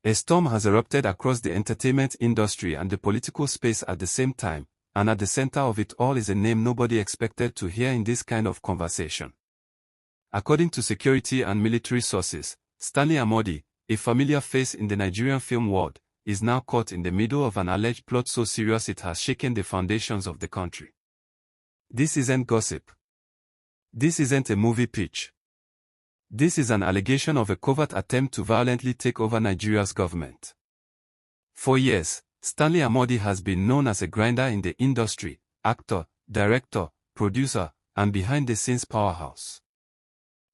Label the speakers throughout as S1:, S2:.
S1: A storm has erupted across the entertainment industry and the political space at the same time, and at the center of it all is a name nobody expected to hear in this kind of conversation. According to security and military sources, Stanley Amadi, a familiar face in the Nigerian film world, is now caught in the middle of an alleged plot so serious it has shaken the foundations of the country. This isn't gossip. This isn't a movie pitch. This is an allegation of a covert attempt to violently take over Nigeria's government. For years, Stanley Amadi has been known as a grinder in the industry, actor, director, producer, and behind-the-scenes powerhouse.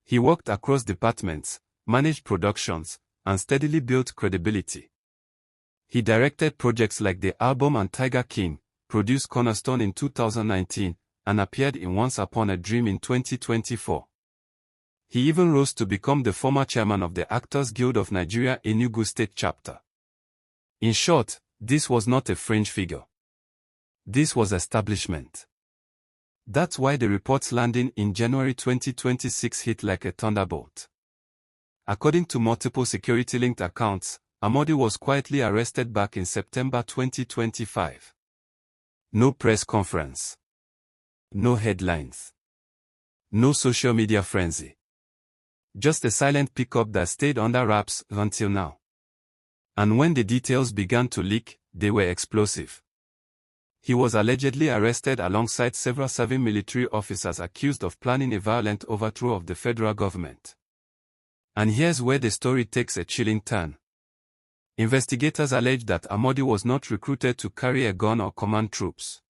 S1: He worked across departments, managed productions, and steadily built credibility. He directed projects like The Album and Tiger King, produced Cornerstone in 2019, and appeared in Once Upon a Dream in 2024. He even rose to become the former chairman of the Actors Guild of Nigeria Enugu State Chapter. In short, this was not a fringe figure. This was establishment. That's why the reports landing in January 2026 hit like a thunderbolt. According to multiple security-linked accounts, Amadi was quietly arrested back in September 2025. No press conference. No headlines. No social media frenzy. Just a silent pickup that stayed under wraps until now. And when the details began to leak, they were explosive. He was allegedly arrested alongside several serving military officers accused of planning a violent overthrow of the federal government. And here's where the story takes a chilling turn. Investigators allege that Amadi was not recruited to carry a gun or command troops.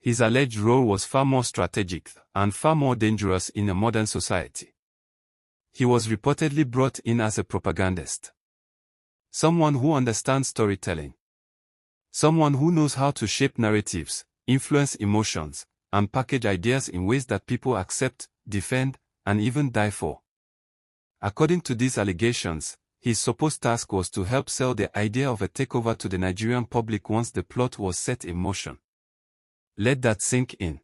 S1: His alleged role was far more strategic and far more dangerous in a modern society. He was reportedly brought in as a propagandist. Someone who understands storytelling. Someone who knows how to shape narratives, influence emotions, and package ideas in ways that people accept, defend, and even die for. According to these allegations, his supposed task was to help sell the idea of a takeover to the Nigerian public once the plot was set in motion. Let that sink in.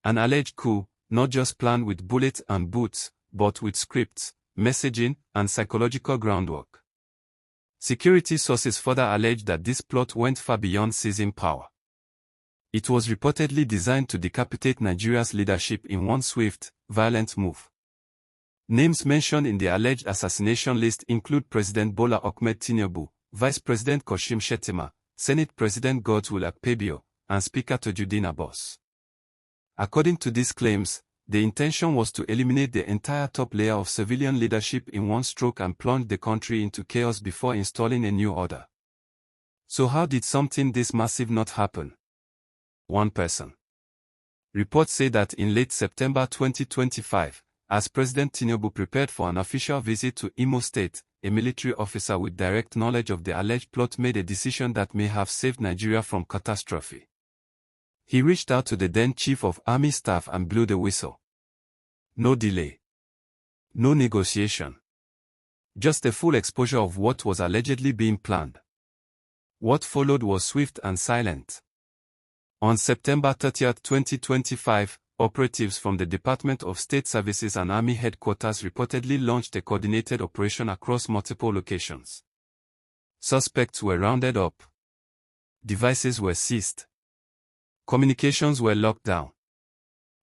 S1: An alleged coup, not just planned with bullets and boots, but with scripts, messaging, and psychological groundwork. Security sources further allege that this plot went far beyond seizing power. It was reportedly designed to decapitate Nigeria's leadership in one swift, violent move. Names mentioned in the alleged assassination list include President Bola Ahmed Tinubu, Vice President Kashim Shettima, Senate President Godswill Akpabio, and Speaker Tajudeen Abbas. According to these claims, the intention was to eliminate the entire top layer of civilian leadership in one stroke and plunge the country into chaos before installing a new order. So how did something this massive not happen? One person. Reports say that in late September 2025, as President Tinubu prepared for an official visit to Imo State, a military officer with direct knowledge of the alleged plot made a decision that may have saved Nigeria from catastrophe. He reached out to the then Chief of Army Staff and blew the whistle. No delay. No negotiation. Just a full exposure of what was allegedly being planned. What followed was swift and silent. On September 30, 2025, operatives from the Department of State Services and Army headquarters reportedly launched a coordinated operation across multiple locations. Suspects were rounded up. Devices were seized. Communications were locked down.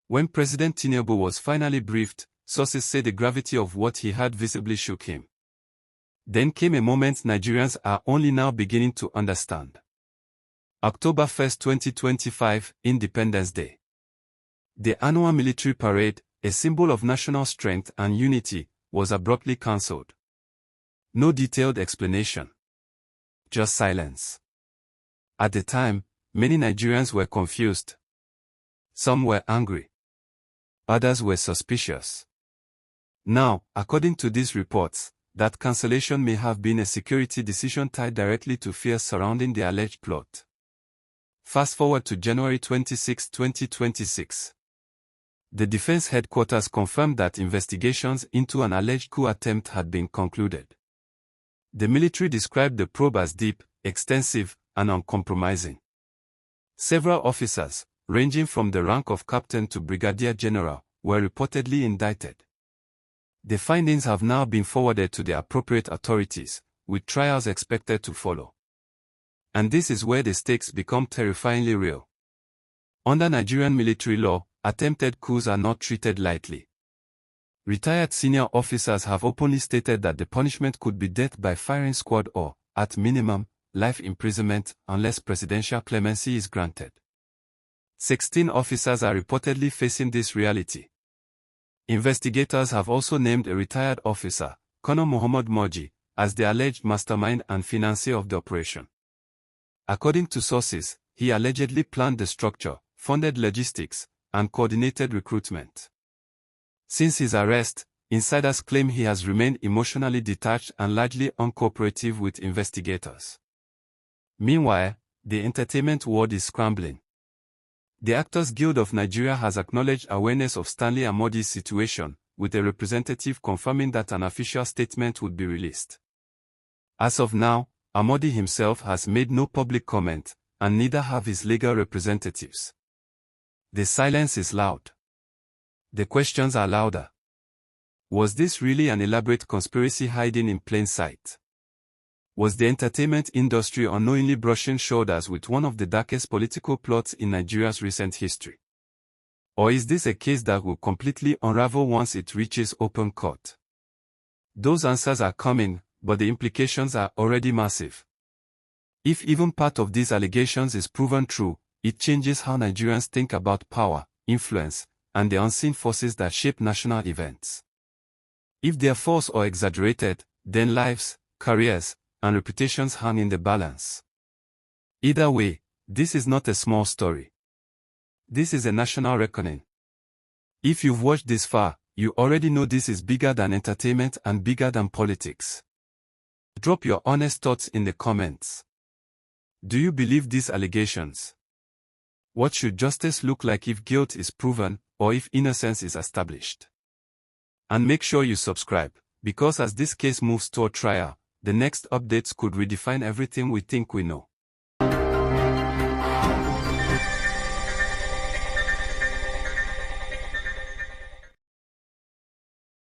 S1: When President Tinubu was finally briefed, sources say the gravity of what he had visibly shook him. Then came a moment Nigerians are only now beginning to understand. October 1, 2025, Independence Day. The annual military parade, a symbol of national strength and unity, was abruptly cancelled. No detailed explanation. Just silence. At the time, many Nigerians were confused. Some were angry. Others were suspicious. Now, according to these reports, that cancellation may have been a security decision tied directly to fears surrounding the alleged plot. Fast forward to January 26, 2026. The defense headquarters confirmed that investigations into an alleged coup attempt had been concluded. The military described the probe as deep, extensive, and uncompromising. Several officers, ranging from the rank of captain to brigadier general, were reportedly indicted. The findings have now been forwarded to the appropriate authorities, with trials expected to follow. And this is where the stakes become terrifyingly real. Under Nigerian military law, attempted coups are not treated lightly. Retired senior officers have openly stated that the punishment could be death by firing squad or, at minimum, life imprisonment unless presidential clemency is granted. 16 officers are reportedly facing this reality. Investigators have also named a retired officer, Colonel Muhammad Moji, as the alleged mastermind and financier of the operation. According to sources, he allegedly planned the structure, funded logistics, and coordinated recruitment. Since his arrest, insiders claim he has remained emotionally detached and largely uncooperative with investigators. Meanwhile, the entertainment world is scrambling. The Actors Guild of Nigeria has acknowledged awareness of Stanley Amadi's situation, with a representative confirming that an official statement would be released. As of now, Amadi himself has made no public comment, and neither have his legal representatives. The silence is loud. The questions are louder. Was this really an elaborate conspiracy hiding in plain sight? Was the entertainment industry unknowingly brushing shoulders with one of the darkest political plots in Nigeria's recent history? Or is this a case that will completely unravel once it reaches open court? Those answers are coming, but the implications are already massive. If even part of these allegations is proven true, it changes how Nigerians think about power, influence, and the unseen forces that shape national events. If they are false or exaggerated, then lives, careers, and reputations hang in the balance. Either way, this is not a small story. This is a national reckoning. If you've watched this far, you already know this is bigger than entertainment and bigger than politics. Drop your honest thoughts in the comments. Do you believe these allegations? What should justice look like if guilt is proven, or if innocence is established? And make sure you subscribe, because as this case moves toward trial, the next updates could redefine everything we think we know.